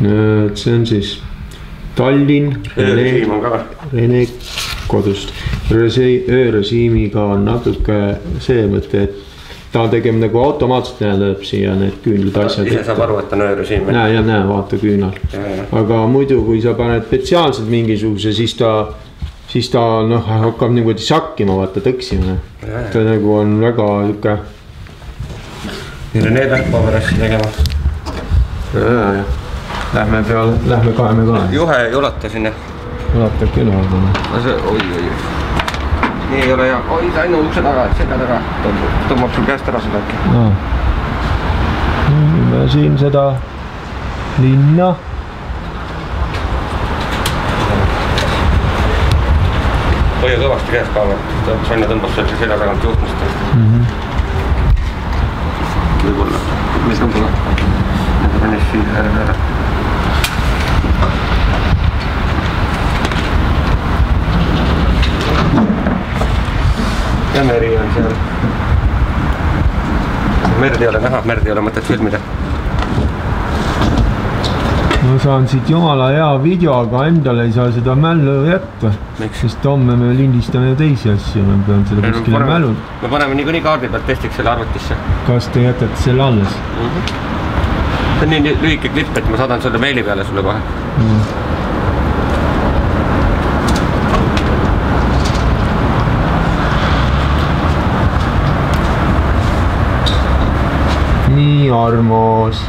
See on siis Tallinn Rene kodust. Öörežiimiga on natuke see mõte, et ta tegeb nagu automaatselt näeb siia need küünlad asjad. Ise saab aru, et on öörežiim. Näe, vaata küünal. Aga muidu, kui sa paned spetsiaalselt mingisuguse, siis ta hakkab niimoodi sakkima, vaata tõksima. Ta nagu on väga niuke. Rene läheb paberassi tegema. Lähme kaeme ka. Juhe ei ulata sinna. Ulatab küll vaadama. Oi. Nii ei ole hea. Oi, ta ainu ukse taga, selga taga. Tõmbab sul käest ära seda äkki. Me siin seda linna. Hoia kõvasti käest kaamerat. Sonja tõmbab seal selja tagant juhtmist. Võib-olla. Mis tõmbab? Need panis siia ära. Ja meri on seal. Merd ei ole näha, merd ei ole mõtet filmida. Ma saan siit jumala hea video, aga endale ei saa seda mällu jätta. Sest homme me lindistame teisi asju, ma pean selle kuskile mällu. Me paneme nii kaardi pealt testiks selle arvutisse. Kas te jätate selle alles? See on nii lühike klipp, et ma saadan selle meili peale sulle kohe. Nii armus.